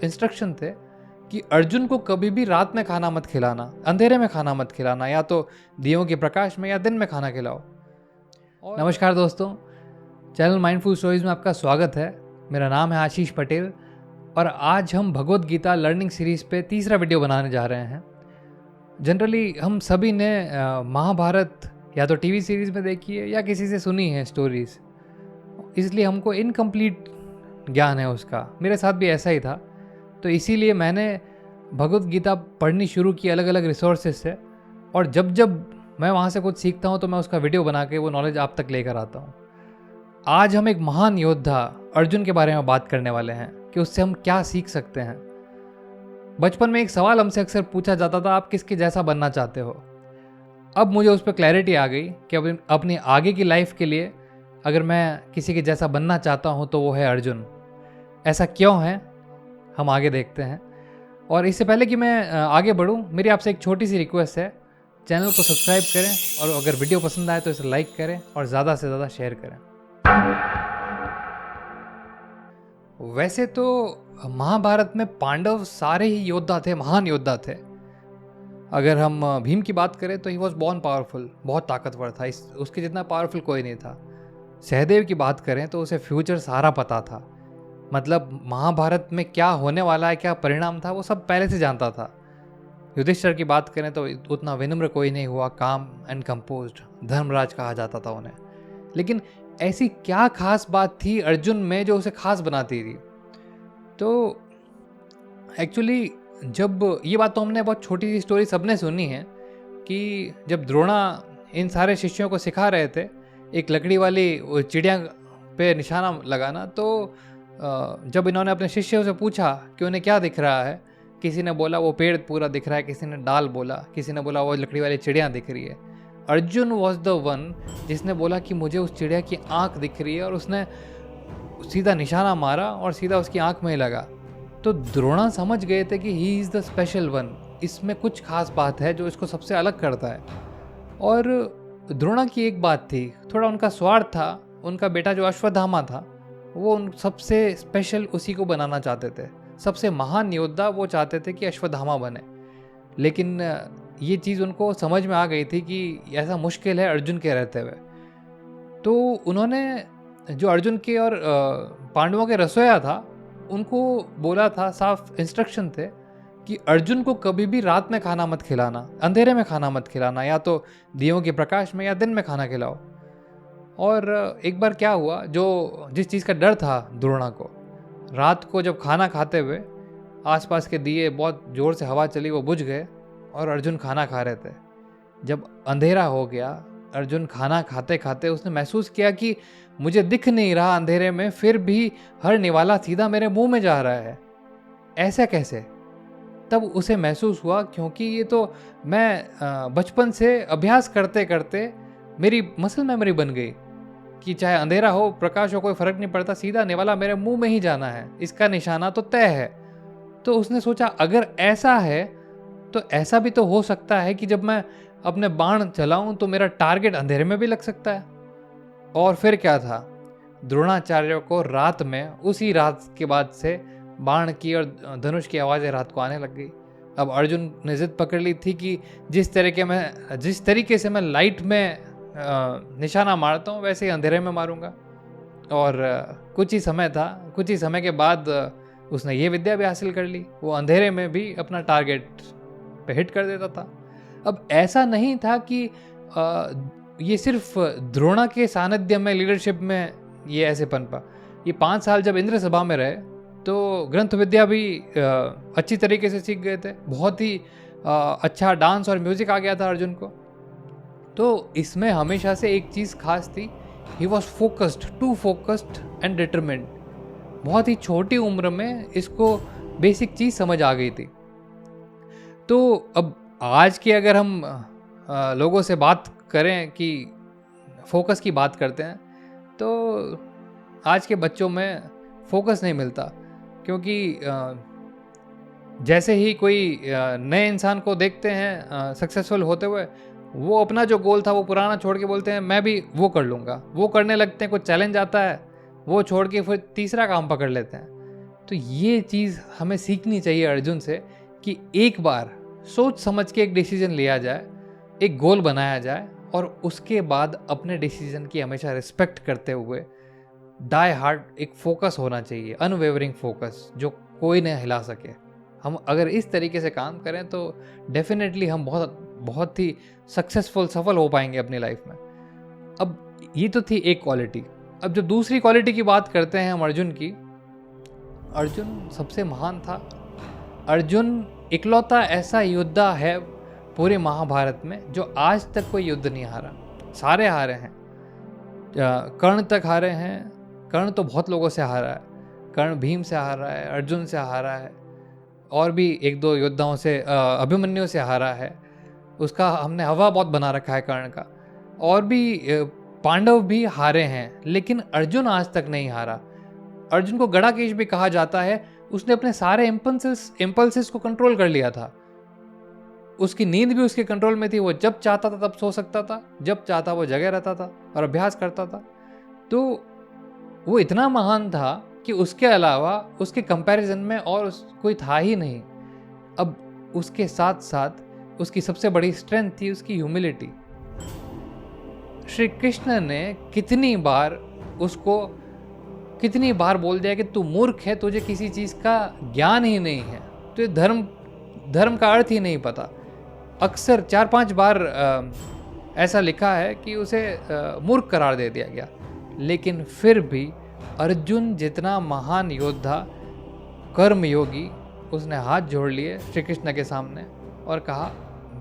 Instruction थे कि अर्जुन को कभी भी रात में खाना मत खिलाना, अंधेरे में खाना मत खिलाना, या तो दियों के प्रकाश में या दिन में खाना खिलाओ। नमस्कार दोस्तों, चैनल माइंडफुल स्टोरीज में आपका स्वागत है। मेरा नाम है आशीष पटेल और आज हम भगवद गीता लर्निंग सीरीज पे तीसरा वीडियो बनाने जा रहे हैं। जनरली हम सभी ने महाभारत या तो टीवी सीरीज में देखी है या किसी से सुनी है स्टोरीज, इसलिए हमको इनकम्प्लीट ज्ञान है उसका। मेरे साथ भी ऐसा ही था, तो इसीलिए मैंने भगवद गीता पढ़नी शुरू की अलग अलग रिसोर्सेज से, और जब जब मैं वहाँ से कुछ सीखता हूँ तो मैं उसका वीडियो बना के वो नॉलेज आप तक लेकर आता हूँ। आज हम एक महान योद्धा अर्जुन के बारे में बात करने वाले हैं कि उससे हम क्या सीख सकते हैं। बचपन में एक सवाल हमसे अक्सर पूछा जाता था, आप किसके जैसा बनना चाहते हो? अब मुझे उस पर क्लैरिटी आ गई कि अपनी आगे की लाइफ के लिए अगर मैं किसी के जैसा बनना चाहता हूँ तो वो है अर्जुन। ऐसा क्यों है, हम आगे देखते हैं। और इससे पहले कि मैं आगे बढ़ूँ, मेरी आपसे एक छोटी सी रिक्वेस्ट है, चैनल को सब्सक्राइब करें और अगर वीडियो पसंद आए तो इसे लाइक करें और ज़्यादा से ज़्यादा शेयर करें। वैसे तो महाभारत में पांडव सारे ही योद्धा थे, महान योद्धा थे। अगर हम भीम की बात करें तो ही वॉज बॉर्न पावरफुल, बहुत ताकतवर था, उसके जितना पावरफुल कोई नहीं था। सहदेव की बात करें तो उसे फ्यूचर सारा पता था, मतलब महाभारत में क्या होने वाला है, क्या परिणाम था, वो सब पहले से जानता था। युधिष्ठिर की बात करें तो उतना विनम्र कोई नहीं हुआ, काम एंड कंपोज्ड धर्मराज कहा जाता था उन्हें। लेकिन ऐसी क्या खास बात थी अर्जुन में जो उसे खास बनाती थी? तो एक्चुअली जब ये बात तो हमने बहुत छोटी सी स्टोरी सबने सुनी है कि जब द्रोणा इन सारे शिष्यों को सिखा रहे थे एक लकड़ी वाली चिड़िया पे निशाना लगाना, तो जब इन्होंने अपने शिष्यों से पूछा कि उन्हें क्या दिख रहा है, किसी ने बोला वो पेड़ पूरा दिख रहा है, किसी ने डाल बोला, किसी ने बोला वो लकड़ी वाली चिड़िया दिख रही है। अर्जुन वॉज द वन जिसने बोला कि मुझे उस चिड़िया की आंख दिख रही है, और उसने सीधा निशाना मारा और सीधा उसकी आंख में ही लगा। तो द्रोणा समझ गए थे कि he is the special one, इसमें कुछ खास बात है जो इसको सबसे अलग करता है। और द्रोणा की एक बात थी, थोड़ा उनका स्वार्थ था, उनका बेटा जो अश्वत्थामा था वो उन सबसे स्पेशल उसी को बनाना चाहते थे, सबसे महान योद्धा वो चाहते थे कि अश्वत्थामा बने। लेकिन ये चीज़ उनको समझ में आ गई थी कि ऐसा मुश्किल है अर्जुन के रहते हुए। तो उन्होंने जो अर्जुन के और पांडवों के रसोया था उनको बोला था, साफ इंस्ट्रक्शन थे कि अर्जुन को कभी भी रात में खाना मत खिलाना, अंधेरे में खाना मत खिलाना, या तो दियों के प्रकाश में या दिन में खाना खिलाओ। और एक बार क्या हुआ, जो जिस चीज़ का डर था द्रोणा को, रात को जब खाना खाते हुए आसपास के दिए बहुत ज़ोर से हवा चली, वो बुझ गए और अर्जुन खाना खा रहे थे। जब अंधेरा हो गया, अर्जुन खाना खाते खाते उसने महसूस किया कि मुझे दिख नहीं रहा अंधेरे में, फिर भी हर निवाला सीधा मेरे मुंह में जा रहा है, ऐसा कैसे? तब उसे महसूस हुआ क्योंकि ये तो मैं बचपन से अभ्यास करते करते मेरी मसल मेमोरी बन गई कि चाहे अंधेरा हो प्रकाश हो कोई फर्क नहीं पड़ता, सीधा निवाला मेरे मुंह में ही जाना है, इसका निशाना तो तय है। तो उसने सोचा अगर ऐसा है तो ऐसा भी तो हो सकता है कि जब मैं अपने बाण चलाऊं तो मेरा टारगेट अंधेरे में भी लग सकता है। और फिर क्या था, द्रोणाचार्य को रात में, उसी रात के बाद से बाण की और धनुष की आवाज़ें रात को आने लग गई। अब अर्जुन ने जिद पकड़ ली थी कि जिस तरीके से मैं लाइट में निशाना मारता हूँ वैसे ही अंधेरे में मारूंगा। और कुछ ही समय के बाद उसने ये विद्या भी हासिल कर ली, वो अंधेरे में भी अपना टारगेट पे हिट कर देता था। अब ऐसा नहीं था कि ये सिर्फ द्रोणा के सानिध्य में, लीडरशिप में ये ऐसे पनपा। ये 5 साल जब इंद्र सभा में रहे तो ग्रंथ विद्या भी अच्छी तरीके से सीख गए थे, बहुत ही अच्छा डांस और म्यूजिक आ गया था अर्जुन को। तो इसमें हमेशा से एक चीज़ खास थी, he was focused, too focused and determined. बहुत ही छोटी उम्र में इसको बेसिक चीज़ समझ आ गई थी। तो अब आज के अगर हम लोगों से बात करें कि फोकस की बात करते हैं, तो आज के बच्चों में फोकस नहीं मिलता, क्योंकि जैसे ही कोई नए इंसान को देखते हैं सक्सेसफुल होते हुए, वो अपना जो गोल था वो पुराना छोड़ के बोलते हैं मैं भी वो कर लूँगा, वो करने लगते हैं। कुछ चैलेंज आता है वो छोड़ के फिर तीसरा काम पकड़ लेते हैं। तो ये चीज़ हमें सीखनी चाहिए अर्जुन से कि एक बार सोच समझ के एक डिसीजन लिया जाए, एक गोल बनाया जाए और उसके बाद अपने डिसीजन की हमेशा रिस्पेक्ट करते हुए डाई हार्ड एक फोकस होना चाहिए, अनवेवरिंग फोकस जो कोई नहीं हिला सके। हम अगर इस तरीके से काम करें तो डेफिनेटली हम बहुत ही सफल हो पाएंगे अपनी लाइफ में। अब ये तो थी एक क्वालिटी। अब जो दूसरी क्वालिटी की बात करते हैं हम अर्जुन की, अर्जुन सबसे महान था। अर्जुन इकलौता ऐसा योद्धा है पूरे महाभारत में जो आज तक कोई युद्ध नहीं हारा। सारे हारे हैं, कर्ण तक हारे हैं। कर्ण तो बहुत लोगों से हारा है, कर्ण भीम से हारा है, अर्जुन से हारा है, और भी एक दो योद्धाओं से, अभिमन्यु से हारा है। उसका हमने हवा बहुत बना रखा है कर्ण का। और भी पांडव भी हारे हैं, लेकिन अर्जुन आज तक नहीं हारा। अर्जुन को गणाकेश भी कहा जाता है। उसने अपने सारे इम्पल्सेस को कंट्रोल कर लिया था। उसकी नींद भी उसके कंट्रोल में थी। वो जब चाहता था तब सो सकता था, जब चाहता वो जगह रहता था और अभ्यास करता था। तो वो इतना महान था कि उसके अलावा उसके कंपैरिजन में और कोई था ही नहीं। अब उसके साथ साथ उसकी सबसे बड़ी स्ट्रेंथ थी उसकी ह्यूमिलिटी। श्री कृष्ण ने कितनी बार बोल दिया कि तू मूर्ख है, तुझे किसी चीज़ का ज्ञान ही नहीं है, तुझे धर्म का अर्थ ही नहीं पता। अक्सर 4-5 बार ऐसा लिखा है कि उसे मूर्ख करार दे दिया गया। लेकिन फिर भी अर्जुन जितना महान योद्धा, कर्मयोगी, उसने हाथ जोड़ लिए श्री कृष्ण के सामने और कहा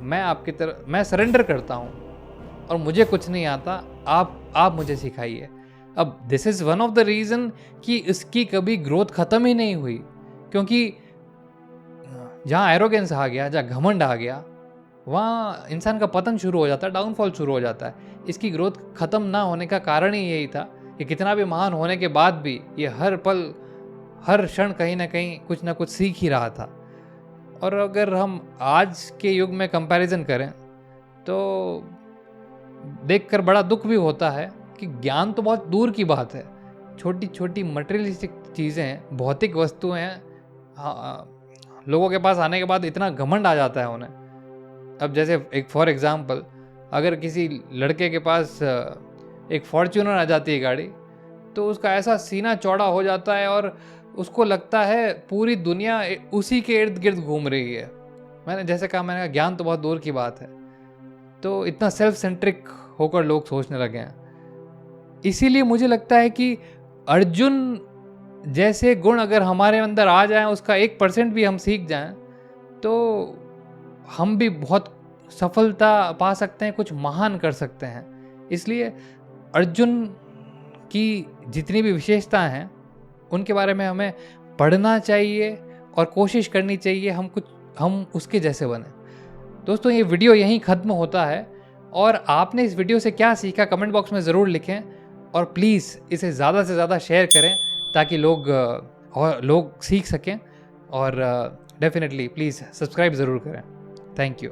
मैं सरेंडर करता हूँ और मुझे कुछ नहीं आता, आप मुझे सिखाइए। अब this is one of the reason कि इसकी कभी ग्रोथ ख़त्म ही नहीं हुई, क्योंकि जहाँ एरोगेंस आ गया, जहाँ घमंड आ गया, वहाँ इंसान का पतन शुरू हो जाता है, डाउनफॉल शुरू हो जाता है। इसकी ग्रोथ ख़त्म ना होने का कारण ही यही था कि कितना भी महान होने के बाद भी ये हर पल हर क्षण कहीं ना कहीं कुछ ना कुछ सीख ही रहा था। और अगर हम आज के युग में कंपैरिजन करें तो देखकर बड़ा दुख भी होता है कि ज्ञान तो बहुत दूर की बात है। छोटी छोटी मटेरियलिस्टिक चीज़ें, भौतिक वस्तुएं लोगों के पास आने के बाद इतना घमंड आ जाता है उन्हें। अब जैसे एक फॉर एग्जांपल, अगर किसी लड़के के पास एक फॉर्च्यूनर आ जाती है गाड़ी, तो उसका ऐसा सीना चौड़ा हो जाता है और उसको लगता है पूरी दुनिया उसी के इर्द गिर्द घूम रही है। मैंने कहा ज्ञान तो बहुत दूर की बात है। तो इतना सेल्फ सेंट्रिक होकर लोग सोचने लगे हैं। इसीलिए मुझे लगता है कि अर्जुन जैसे गुण अगर हमारे अंदर आ जाएं, उसका 1% भी हम सीख जाएं, तो हम भी बहुत सफलता पा सकते हैं, कुछ महान कर सकते हैं। इसलिए अर्जुन की जितनी भी विशेषताएं हैं उनके बारे में हमें पढ़ना चाहिए और कोशिश करनी चाहिए हम उसके जैसे बने। दोस्तों, ये वीडियो यहीं ख़त्म होता है और आपने इस वीडियो से क्या सीखा कमेंट बॉक्स में ज़रूर लिखें और प्लीज़ इसे ज़्यादा से ज़्यादा शेयर करें ताकि लोग सीख सकें। और डेफिनेटली प्लीज़ सब्सक्राइब ज़रूर करें। Thank you.